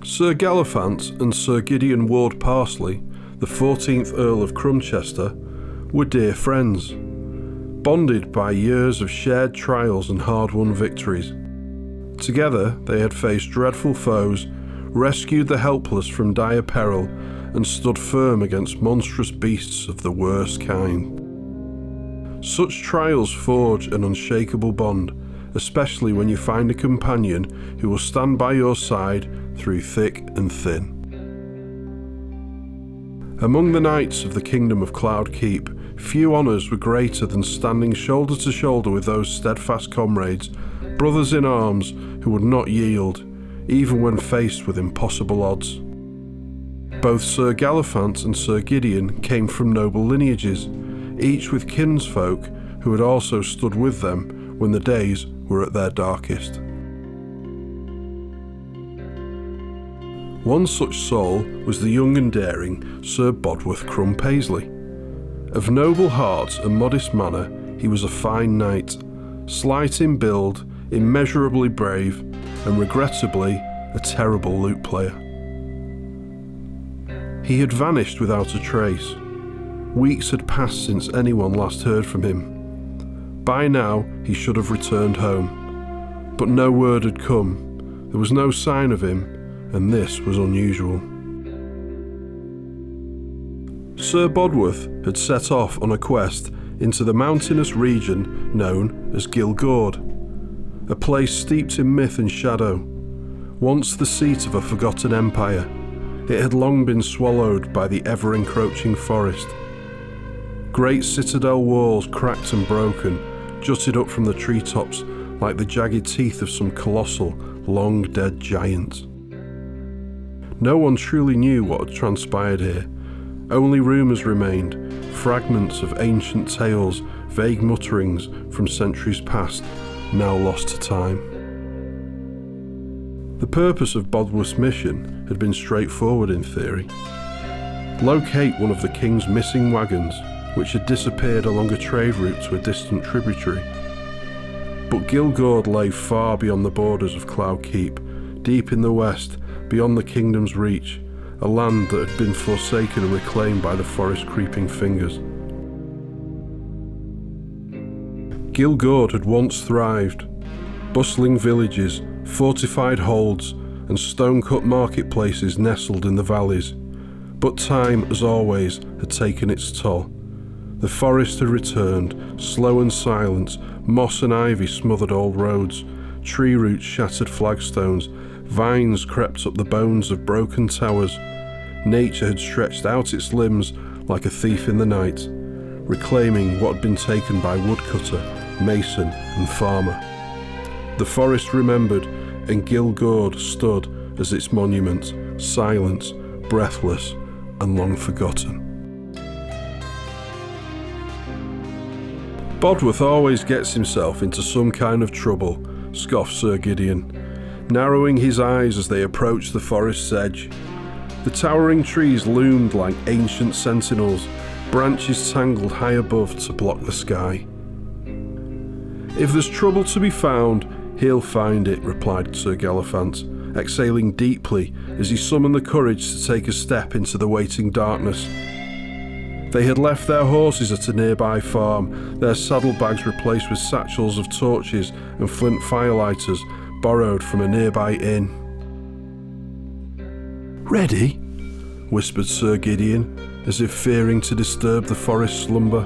Sir Galafant and Sir Gideon Ward Parsley, the 14th Earl of Crumchester, were dear friends, bonded by years of shared trials and hard-won victories. Together they had faced dreadful foes, rescued the helpless from dire peril, and stood firm against monstrous beasts of the worst kind. Such trials forge an unshakable bond, especially when you find a companion who will stand by your side through thick and thin. Among the knights of the Kingdom of Cloud Keep, few honours were greater than standing shoulder to shoulder with those steadfast comrades, brothers in arms who would not yield, even when faced with impossible odds. Both Sir Galafant and Sir Gideon came from noble lineages, each with kinsfolk who had also stood with them when the days were at their darkest. One such soul was the young and daring Sir Bodworth Paisley. Of noble heart and modest manner, he was a fine knight, slight in build, immeasurably brave, and regrettably a terrible lute player. He had vanished without a trace. Weeks had passed since anyone last heard from him. By now he should have returned home, but no word had come. There was no sign of him, and this was unusual. Sir Bodworth had set off on a quest into the mountainous region known as Gilgord, a place steeped in myth and shadow. Once the seat of a forgotten empire, it had long been swallowed by the ever-encroaching forest. Great citadel walls, cracked and broken, jutted up from the treetops like the jagged teeth of some colossal, long-dead giant. No one truly knew what had transpired here. Only rumours remained, fragments of ancient tales, vague mutterings from centuries past, now lost to time. The purpose of Bodworth's mission had been straightforward in theory. Locate one of the king's missing wagons, which had disappeared along a trade route to a distant tributary. But Gilgord lay far beyond the borders of Cloud Keep, deep in the west, beyond the kingdom's reach, a land that had been forsaken and reclaimed by the forest creeping fingers. Gilgord had once thrived. Bustling villages, fortified holds, and stone-cut marketplaces nestled in the valleys. But time, as always, had taken its toll. The forest had returned, slow and silent, moss and ivy smothered old roads, tree roots shattered flagstones, vines crept up the bones of broken towers. Nature had stretched out its limbs like a thief in the night, reclaiming what had been taken by woodcutter, mason and farmer. The forest remembered, and Gilgord stood as its monument, silent, breathless and long forgotten. Bodworth always gets himself into some kind of trouble, scoffed Sir Gideon, narrowing his eyes as they approached the forest's edge. The towering trees loomed like ancient sentinels, branches tangled high above to block the sky. If there's trouble to be found, he'll find it, replied Sir Galafant, exhaling deeply as he summoned the courage to take a step into the waiting darkness. They had left their horses at a nearby farm, their saddlebags replaced with satchels of torches and flint firelighters borrowed from a nearby inn. "Ready?" whispered Sir Gideon, as if fearing to disturb the forest slumber.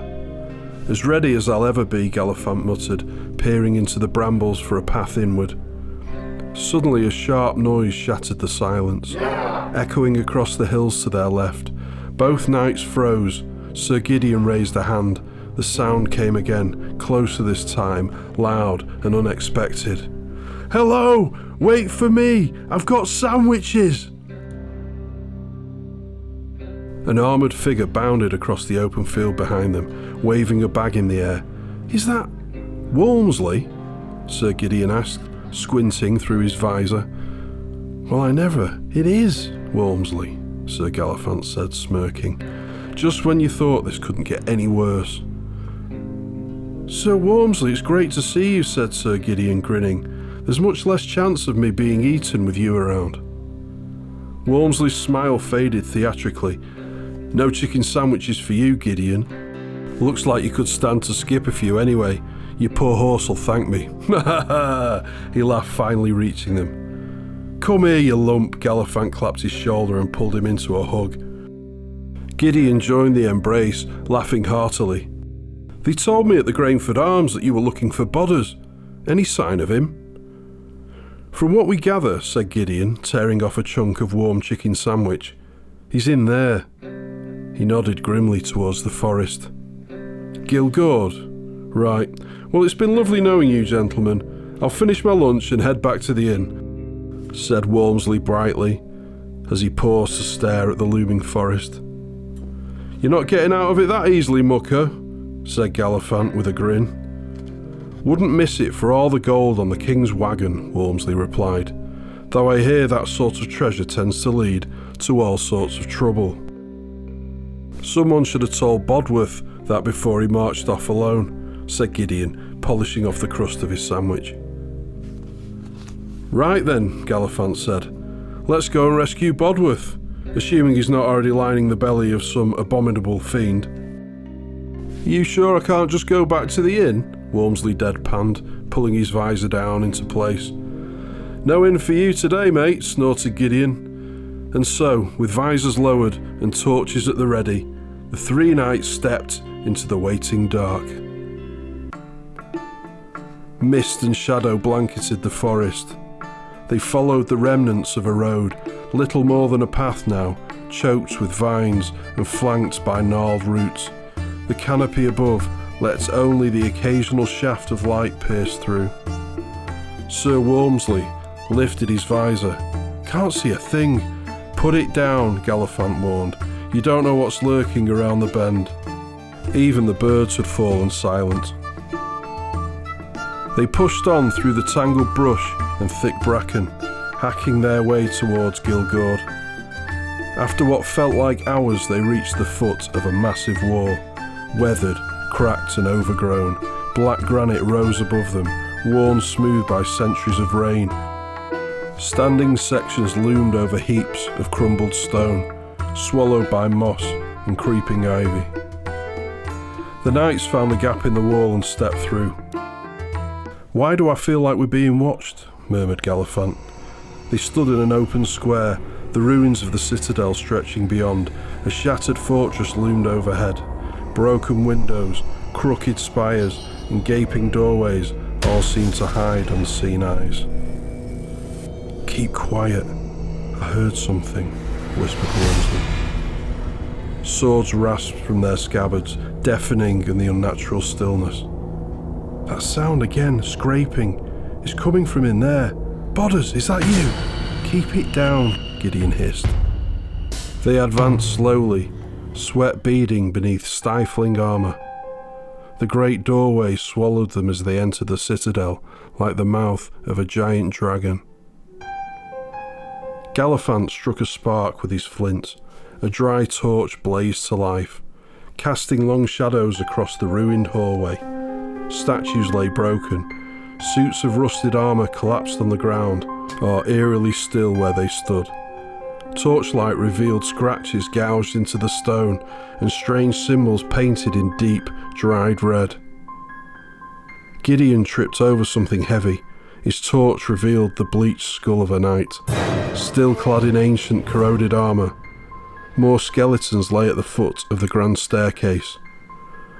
"As ready as I'll ever be," Galafant muttered, peering into the brambles for a path inward. Suddenly a sharp noise shattered the silence, echoing across the hills to their left. Both knights froze. Sir Gideon raised a hand. The sound came again, closer this time, loud and unexpected. "Hello! Wait for me! I've got sandwiches!" An armoured figure bounded across the open field behind them, waving a bag in the air. "Is that Walmsley?" Sir Gideon asked, squinting through his visor. "Well, it is Walmsley," Sir Galafant said, smirking. "Just when you thought this couldn't get any worse." "Sir Walmsley, it's great to see you," said Sir Gideon, grinning. "There's much less chance of me being eaten with you around." Walmsley's smile faded theatrically. "No chicken sandwiches for you, Gideon. Looks like you could stand to skip a few anyway. Your poor horse'll thank me." He laughed, finally reaching them. "Come here, you lump." Galafant clapped his shoulder and pulled him into a hug. Gideon joined the embrace, laughing heartily. "They told me at the Grainford Arms that you were looking for Bodders. Any sign of him?" "From what we gather," said Gideon, tearing off a chunk of warm chicken sandwich, "he's in there." He nodded grimly towards the forest. "Gilgord? Right. Well, it's been lovely knowing you, gentlemen. I'll finish my lunch and head back to the inn," said Walmsley brightly, as he paused to stare at the looming forest. "You're not getting out of it that easily, mucker," said Galafant with a grin. "Wouldn't miss it for all the gold on the king's wagon," Walmsley replied, "though I hear that sort of treasure tends to lead to all sorts of trouble." "Someone should have told Bodworth that before he marched off alone," said Gideon, polishing off the crust of his sandwich. "Right then," Galafant said, "let's go and rescue Bodworth, assuming he's not already lining the belly of some abominable fiend." "Are you sure I can't just go back to the inn?" Walmsley deadpanned, pulling his visor down into place. "No inn for you today, mate," snorted Gideon. And so, with visors lowered and torches at the ready, the three knights stepped into the waiting dark. Mist and shadow blanketed the forest. They followed the remnants of a road, little more than a path now, choked with vines and flanked by gnarled roots. The canopy above let only the occasional shaft of light pierce through. Sir Walmsley lifted his visor. "Can't see a thing." "Put it down," Galafant warned. "You don't know what's lurking around the bend." Even the birds had fallen silent. They pushed on through the tangled brush and thick bracken, hacking their way towards Gilgord. After what felt like hours, they reached the foot of a massive wall. Weathered, cracked and overgrown, black granite rose above them, worn smooth by centuries of rain. Standing sections loomed over heaps of crumbled stone, swallowed by moss and creeping ivy. The knights found a gap in the wall and stepped through. "Why do I feel like we're being watched?" murmured Galafant. They stood in an open square, the ruins of the citadel stretching beyond. A shattered fortress loomed overhead. Broken windows, crooked spires, and gaping doorways all seemed to hide unseen eyes. "Keep quiet. I heard something," whispered Walmsley. Swords rasped from their scabbards, deafening in the unnatural stillness. "That sound again, scraping. It's coming from in there. Bodders, is that you?" "Keep it down," Gideon hissed. They advanced slowly, sweat beading beneath stifling armour. The great doorway swallowed them as they entered the citadel, like the mouth of a giant dragon. Galafant struck a spark with his flint. A dry torch blazed to life, casting long shadows across the ruined hallway. Statues lay broken. Suits of rusted armour collapsed on the ground, or eerily still where they stood. Torchlight revealed scratches gouged into the stone and strange symbols painted in deep, dried red. Gideon tripped over something heavy. His torch revealed the bleached skull of a knight, still clad in ancient, corroded armour. More skeletons lay at the foot of the grand staircase.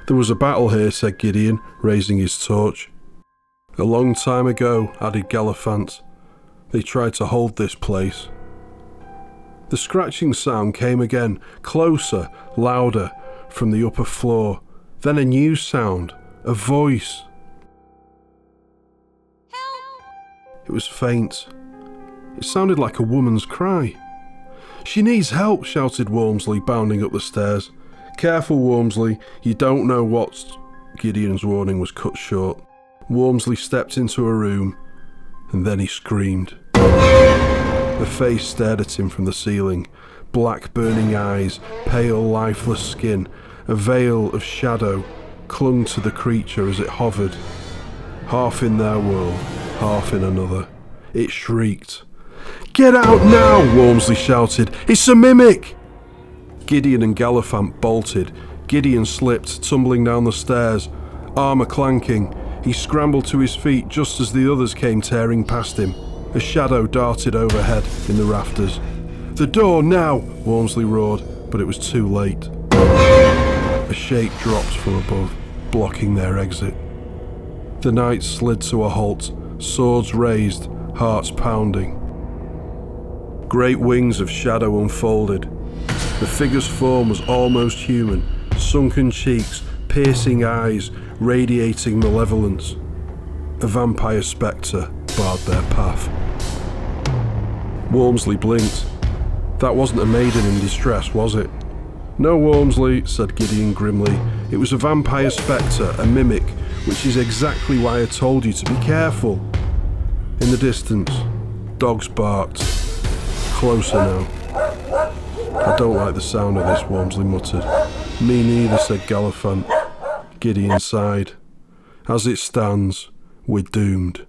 "There was a battle here," said Gideon, raising his torch. "A long time ago," added Galafant. "They tried to hold this place." The scratching sound came again, closer, louder, from the upper floor. Then a new sound, a voice. Help! It was faint. It sounded like a woman's cry. "She needs help," shouted Walmsley, bounding up the stairs. "Careful, Walmsley, you don't know what's..." Gideon's warning was cut short. Walmsley stepped into a room, and then he screamed. A face stared at him from the ceiling. Black burning eyes, pale lifeless skin, a veil of shadow clung to the creature as it hovered, half in their world, half in another. It shrieked. "Get out now!" Walmsley shouted. "It's a mimic!" Gideon and Galafant bolted. Gideon slipped, tumbling down the stairs, armour clanking. He scrambled to his feet just as the others came tearing past him. A shadow darted overhead in the rafters. "The door now!" Walmsley roared, but it was too late. A shape dropped from above, blocking their exit. The knights slid to a halt, swords raised, hearts pounding. Great wings of shadow unfolded. The figure's form was almost human, sunken cheeks, piercing eyes, radiating malevolence. A vampire spectre barred their path. Walmsley blinked. That wasn't a maiden in distress, was it? "No, Walmsley," said Gideon grimly. "It was a vampire spectre, a mimic, which is exactly why I told you to be careful." In the distance, dogs barked. Closer now. "I don't like the sound of this," Walmsley muttered. "Me neither," said Galafant. Gideon sighed. "As it stands, we're doomed."